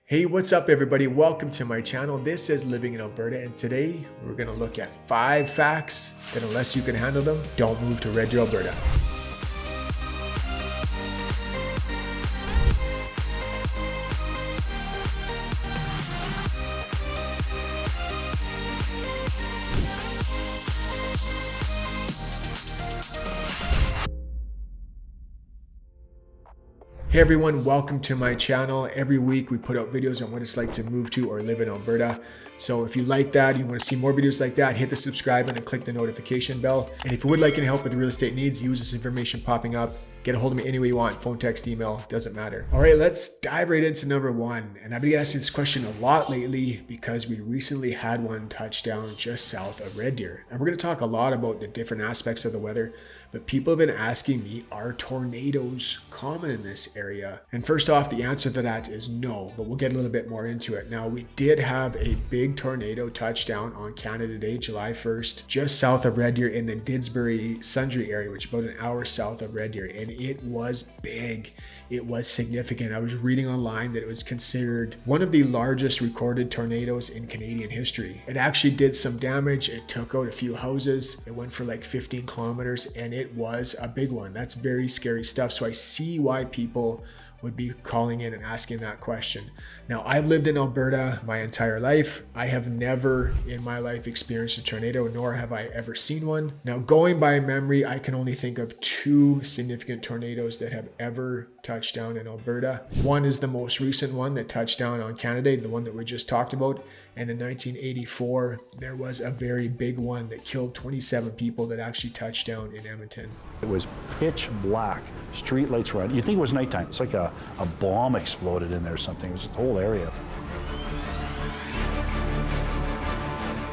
Hey, what's up everybody? Welcome to my channel. This is Living in Alberta, and today we're gonna look at 5 facts that unless you can handle them, don't move to Red Deer, Alberta. Hey everyone, welcome to my channel. Every week we put out videos on what it's like to move to or live in Alberta. So if you like that, you want to see more videos like that, hit the subscribe button and click the notification bell. And if you would like any help with real estate needs, use this information popping up. Get a hold of me any way you want, phone, text, email, doesn't matter. All right, let's dive right into number 1. And I've been asking this question a lot lately because we recently had one touchdown just south of Red Deer. And we're gonna talk a lot about the different aspects of the weather, but people have been asking me, are tornadoes common in this area? And first off, the answer to that is no, but we'll get a little bit more into it. Now, we did have a big tornado touchdown on Canada Day, July 1st, just south of Red Deer in the Didsbury Sundre area, which is about an hour south of Red Deer. And it was big. It was significant. I was reading online that it was considered one of the largest recorded tornadoes in Canadian history. It actually did some damage. It took out a few houses. It went for like 15 kilometers and it was a big one. That's very scary stuff. So I see why people would be calling in and asking that question. Now, I've lived in Alberta my entire life. I have never in my life experienced a tornado, nor have I ever seen one. Now, going by memory, I can only think of 2 significant tornadoes that have ever touched down in Alberta. One is the most recent one that touched down on Canada, the one that we just talked about. And in 1984, there was a very big one that killed 27 people that actually touched down in Edmonton. It was pitch black, street lights were on. You think it was nighttime. It's like a bomb exploded in there or something. It was the whole area.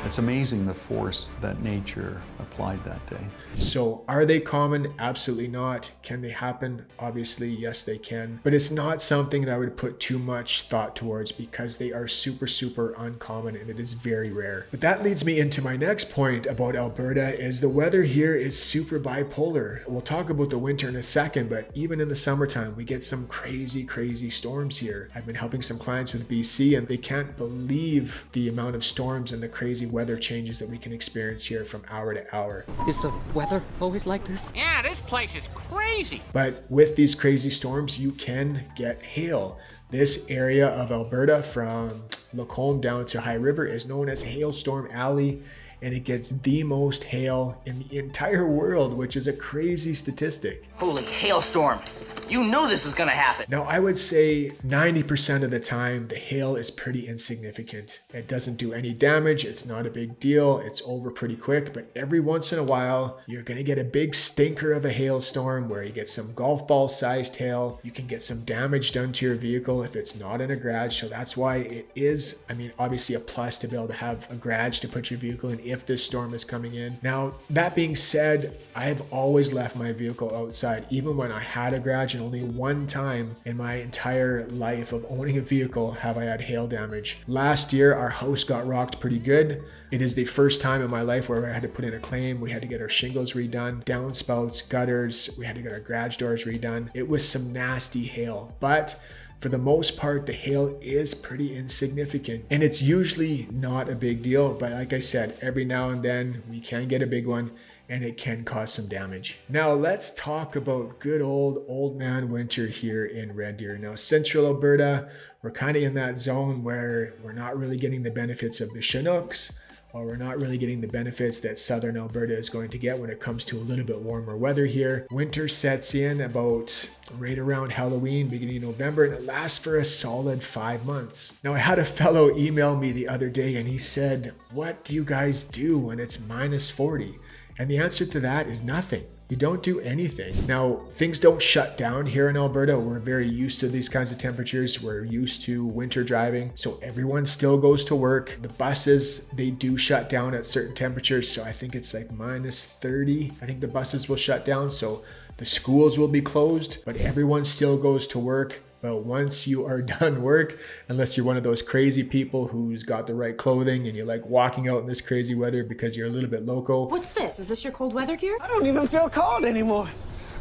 It's amazing the force that nature applied that day. So are they common? Absolutely not. Can they happen? Obviously, yes, they can. But it's not something that I would put too much thought towards because they are super, super uncommon and it is very rare. But that leads me into my next point about Alberta is the weather here is super bipolar. We'll talk about the winter in a second, but even in the summertime, we get some crazy, crazy storms here. I've been helping some clients with BC and they can't believe the amount of storms and the crazy weather changes that we can experience here from hour to hour. Is the weather always like this? Yeah, this place is crazy. But with these crazy storms, you can get hail. This area of Alberta from Lacombe down to High River is known as Hailstorm Alley, and it gets the most hail in the entire world, which is a crazy statistic. Holy hailstorm. You knew this was gonna happen. Now, I would say 90% of the time, the hail is pretty insignificant. It doesn't do any damage. It's not a big deal. It's over pretty quick, but every once in a while, you're gonna get a big stinker of a hailstorm where you get some golf ball sized hail. You can get some damage done to your vehicle if it's not in a garage. So that's why it is, obviously a plus to be able to have a garage to put your vehicle in if this storm is coming in. Now, that being said, I've always left my vehicle outside, even when I had a garage. And only one time in my entire life of owning a vehicle have I had hail damage. Last year, our house got rocked pretty good. It is the first time in my life where I had to put in a claim. We had to get our shingles redone, downspouts, gutters. We had to get our garage doors redone. It was some nasty hail, but for the most part, the hail is pretty insignificant and it's usually not a big deal. But like I said, every now and then we can get a big one and it can cause some damage. Now let's talk about good old man winter here in Red Deer. Now, central Alberta, we're kind of in that zone where we're not really getting the benefits of the Chinooks, or we're not really getting the benefits that southern Alberta is going to get when it comes to a little bit warmer weather here. Winter sets in about right around Halloween, beginning of November, and it lasts for a solid 5 months. Now, I had a fellow email me the other day and he said, what do you guys do when it's minus 40? And the answer to that is nothing. You don't do anything. Now, things don't shut down here in Alberta. We're very used to these kinds of temperatures. We're used to winter driving. So everyone still goes to work. The buses, they do shut down at certain temperatures. So I think it's like minus 30. I think the buses will shut down. So the schools will be closed, but everyone still goes to work. But once you are done work, unless you're one of those crazy people who's got the right clothing and you like walking out in this crazy weather because you're a little bit loco. What's this? Is this your cold weather gear? I don't even feel cold anymore.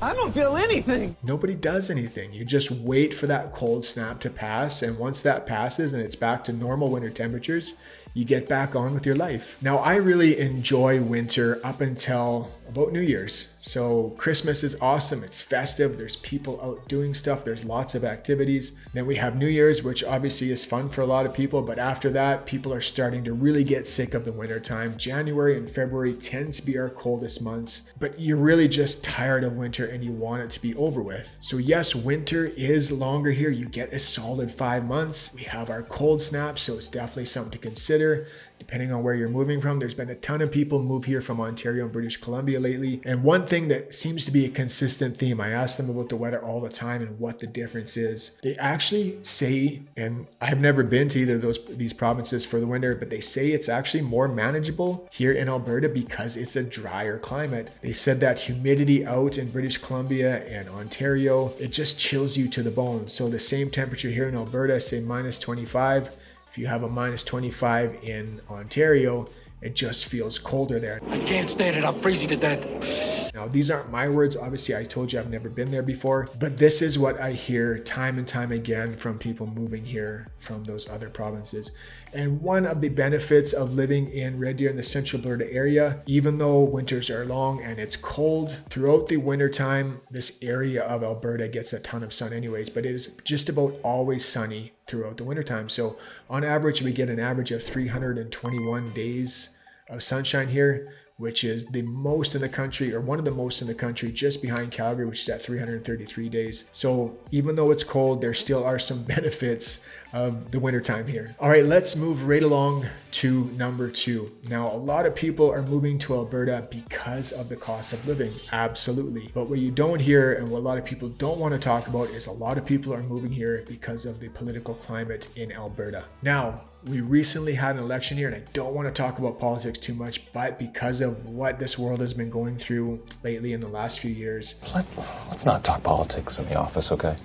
I don't feel anything. Nobody does anything. You just wait for that cold snap to pass. And once that passes and it's back to normal winter temperatures, you get back on with your life. Now, I really enjoy winter up until about New Year's. So Christmas is awesome. It's festive. There's people out doing stuff. There's lots of activities. Then we have New Year's, which obviously is fun for a lot of people. But after that, people are starting to really get sick of the winter time. January and February tend to be our coldest months, but you're really just tired of winter and you want it to be over with. So yes, winter is longer here. You get a solid 5 months. We have our cold snap, so it's definitely something to consider. Depending on where you're moving from, there's been a ton of people move here from Ontario and British Columbia lately. And one thing that seems to be a consistent theme, I ask them about the weather all the time and what the difference is. They actually say, and I've never been to either of these provinces for the winter, but they say it's actually more manageable here in Alberta because it's a drier climate. They said that humidity out in British Columbia and Ontario, it just chills you to the bone. So the same temperature here in Alberta, say minus 25, if you have a minus 25 in Ontario, it just feels colder there. I can't stand it. I'm freezing to death. Now, these aren't my words. Obviously, I told you I've never been there before, but this is what I hear time and time again from people moving here from those other provinces. And one of the benefits of living in Red Deer in the central Alberta area, even though winters are long and it's cold, throughout the winter time, this area of Alberta gets a ton of sun anyways, but it is just about always sunny throughout the wintertime. So on average, we get an average of 321 days of sunshine here, which is the most in the country, or one of the most in the country, just behind Calgary, which is at 333 days. So even though it's cold, there still are some benefits of the wintertime here. All right, let's move right along to number 2. Now, a lot of people are moving to Alberta because of the cost of living. Absolutely. But what you don't hear and what a lot of people don't want to talk about is a lot of people are moving here because of the political climate in Alberta. Now, we recently had an election here, and I don't want to talk about politics too much, but because of what this world has been going through lately in the last few years. Let's not talk politics in the office, okay?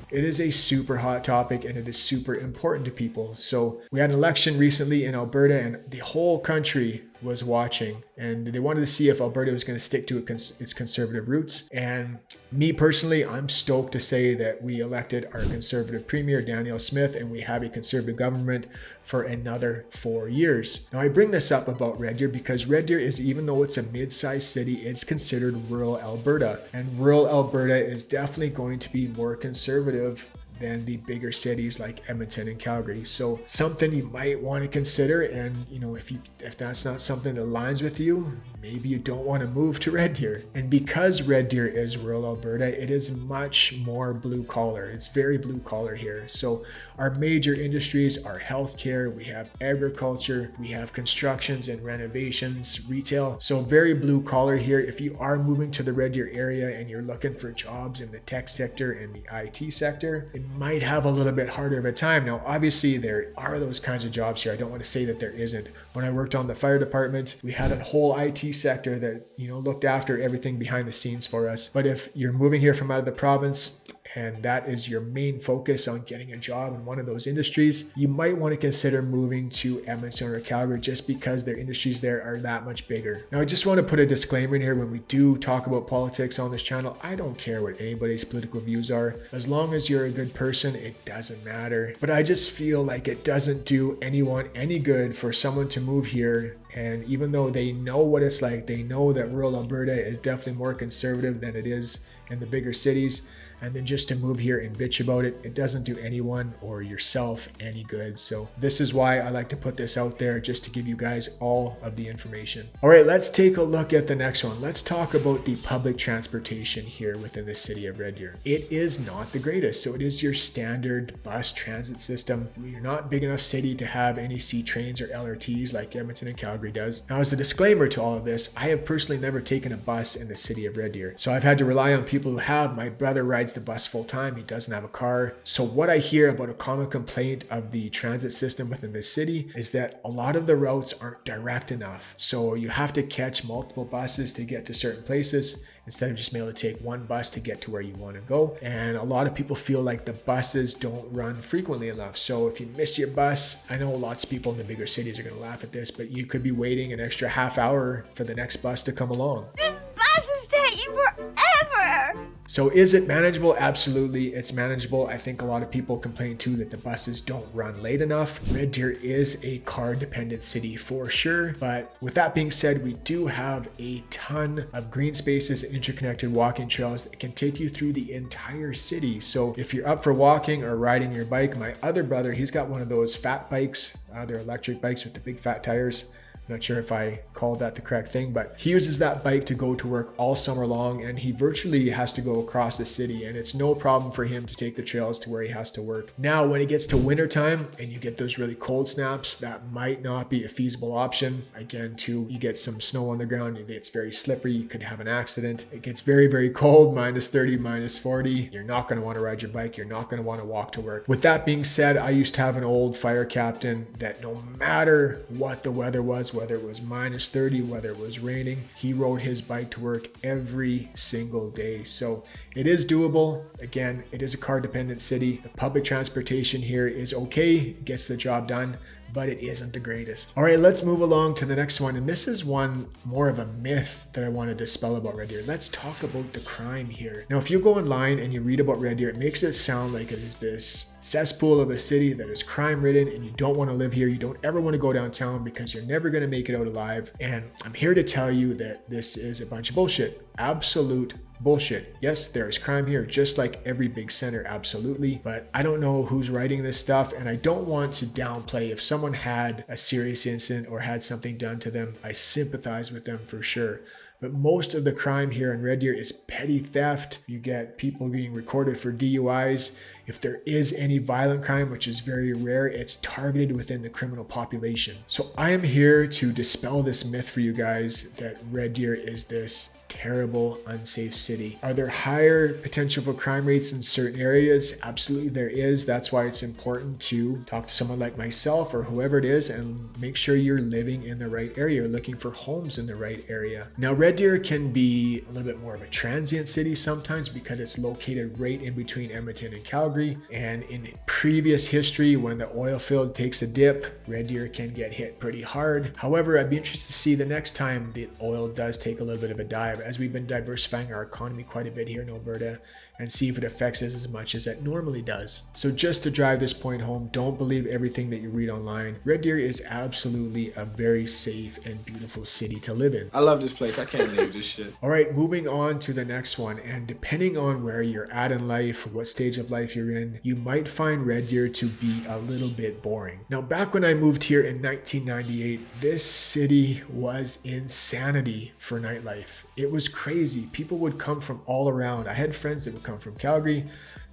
It is a super hot topic and it is super important to people. So we had an election recently in Alberta and the whole country was watching, and they wanted to see if Alberta was going to stick to its conservative roots. And me personally, I'm stoked to say that we elected our conservative premier, Danielle Smith, and we have a conservative government for another 4 years. Now, I bring this up about Red Deer because Red Deer is, even though it's a mid-sized city, it's considered rural Alberta, and rural Alberta is definitely going to be more conservative than the bigger cities like Edmonton and Calgary. So something you might want to consider. And if that's not something that aligns with you, maybe you don't want to move to Red Deer. And because Red Deer is rural Alberta, it is much more blue collar. It's very blue collar here. So our major industries are healthcare, we have agriculture, we have constructions and renovations, retail. So very blue collar here. If you are moving to the Red Deer area and you're looking for jobs in the tech sector and the IT sector, it might have a little bit harder of a time. Now, obviously there are those kinds of jobs here. I don't want to say that there isn't. When I worked on the fire department, we had a whole IT sector that, looked after everything behind the scenes for us. But if you're moving here from out of the province and that is your main focus on getting a job in one of those industries, you might want to consider moving to Edmonton or Calgary just because their industries there are that much bigger. Now, I just want to put a disclaimer in here. When we do talk about politics on this channel, I don't care what anybody's political views are. As long as you're a good person, it doesn't matter. But I just feel like it doesn't do anyone any good for someone to move here, and even though they know what it's like, they know that rural Alberta is definitely more conservative than it is in the bigger cities, and then just to move here and bitch about it, it doesn't do anyone or yourself any good. So this is why I like to put this out there, just to give you guys all of the information. All right, let's take a look at the next one. Let's talk about the public transportation here within the city of Red Deer. It is not the greatest. So it is your standard bus transit system. We're not big enough city to have any C trains or LRTs like Edmonton and Calgary does. Now, as a disclaimer to all of this, I have personally never taken a bus in the city of Red Deer. So I've had to rely on people who have. My brother rides the bus full time. He doesn't have a car. So what I hear about a common complaint of the transit system within this city is that a lot of the routes aren't direct enough. So you have to catch multiple buses to get to certain places instead of just being able to take one bus to get to where you want to go. And a lot of people feel like the buses don't run frequently enough. So if you miss your bus, I know lots of people in the bigger cities are going to laugh at this, but you could be waiting an extra half hour for the next bus to come along. This bus is staying forever. So is it manageable? Absolutely, it's manageable. I think a lot of people complain too that the buses don't run late enough. Red Deer is a car dependent city for sure. But with that being said, we do have a ton of green spaces and interconnected walking trails that can take you through the entire city. So if you're up for walking or riding your bike, my other brother, he's got one of those fat bikes. They're electric bikes with the big fat tires. I'm not sure if I called that the correct thing, but he uses that bike to go to work all summer long, and he virtually has to go across the city, and it's no problem for him to take the trails to where he has to work. Now, when it gets to wintertime and you get those really cold snaps, that might not be a feasible option. Again, too, you get some snow on the ground, it's very slippery, you could have an accident. It gets very, very cold, minus 30, minus 40. You're not going to want to ride your bike. You're not going to want to walk to work. With that being said, I used to have an old fire captain that no matter what the weather was, whether it was minus 30, whether it was raining, he rode his bike to work every single day. So it is doable. Again, it is a car dependent city. The public transportation here is okay. It gets the job done, but it isn't the greatest. All right, let's move along to the next one. And this is one more of a myth that I want to dispel about Red Deer. Let's talk about the crime here. Now, if you go online and you read about Red Deer, it makes it sound like it is this cesspool of a city that is crime ridden and you don't want to live here. You don't ever want to go downtown because you're never going to make it out alive. And I'm here to tell you that this is a bunch of bullshit. Absolute bullshit. Yes, there is crime here, just like every big center, absolutely. But I don't know who's writing this stuff, and I don't want to downplay if someone had a serious incident or had something done to them. I sympathize with them for sure. But most of the crime here in Red Deer is petty theft. You get people being recorded for DUIs. If there is any violent crime, which is very rare, it's targeted within the criminal population. So I am here to dispel this myth for you guys that Red Deer is this terrible, unsafe city. Are there higher potential for crime rates in certain areas? Absolutely there is. That's why it's important to talk to someone like myself or whoever it is and make sure you're living in the right area, looking for homes in the right area. Now, Red Deer can be a little bit more of a transient city sometimes because it's located right in between Edmonton and Calgary. And in previous history, when the oil field takes a dip, Red Deer can get hit pretty hard. However, I'd be interested to see the next time the oil does take a little bit of a dive, as we've been diversifying our economy quite a bit here in Alberta, and see if it affects us as much as it normally does. So just to drive this point home, don't believe everything that you read online. Red Deer is absolutely a very safe and beautiful city to live in. I love this place. I can't leave this shit. All right, moving on to the next one. And depending on where you're at in life, what stage of life you're in, you might find Red Deer to be a little bit boring. Now, back when I moved here in 1998, this city was insanity for nightlife. It was crazy. People would come from all around. I had friends that would come from Calgary.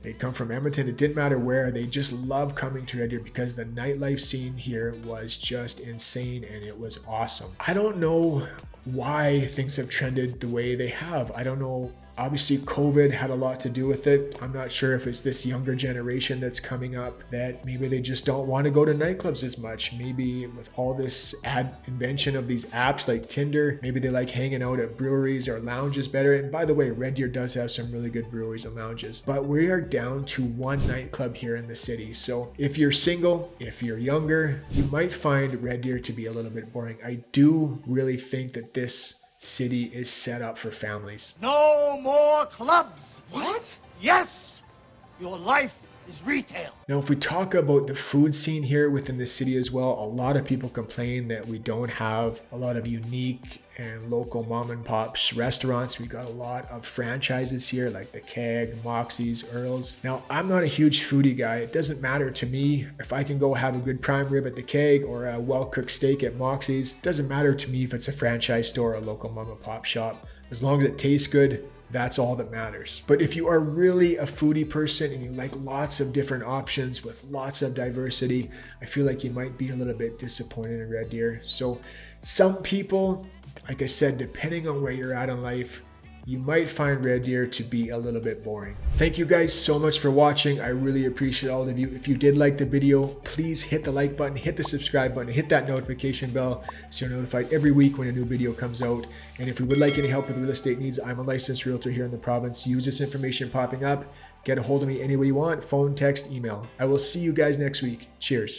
They'd come from Edmonton. It didn't matter where. They just loved coming to Red Deer because the nightlife scene here was just insane and it was awesome. I don't know why things have trended the way they have. I don't know. Obviously, COVID had a lot to do with it. I'm not sure if it's this younger generation that's coming up that maybe they just don't want to go to nightclubs as much. Maybe with all this invention of these apps like Tinder, maybe they like hanging out at breweries or lounges better. And by the way, Red Deer does have some really good breweries and lounges, but we are down to one nightclub here in the city. So if you're single, if you're younger, you might find Red Deer to be a little bit boring. I do really think that this city is set up for families. No more clubs. What? Yes. Your life is retail. Now, if we talk about the food scene here within the city as well, a lot of people complain that we don't have a lot of unique and local mom and pops restaurants. We got a lot of franchises here like the Keg, Moxie's, Earl's. Now, I'm not a huge foodie guy. It doesn't matter to me if I can go have a good prime rib at the Keg or a well-cooked steak at Moxie's. It doesn't matter to me if it's a franchise store or a local mom and pop shop. As long as it tastes good, that's all that matters. But if you are really a foodie person and you like lots of different options with lots of diversity, I feel like you might be a little bit disappointed in Red Deer. So some people, like I said, depending on where you're at in life, you might find Red Deer to be a little bit boring. Thank you guys so much for watching. I really appreciate all of you. If you did like the video, please hit the like button, hit the subscribe button, hit that notification bell so you're notified every week when a new video comes out. And if you would like any help with real estate needs, I'm a licensed realtor here in the province. Use this information popping up. Get a hold of me any way you want, phone, text, email. I will see you guys next week. Cheers.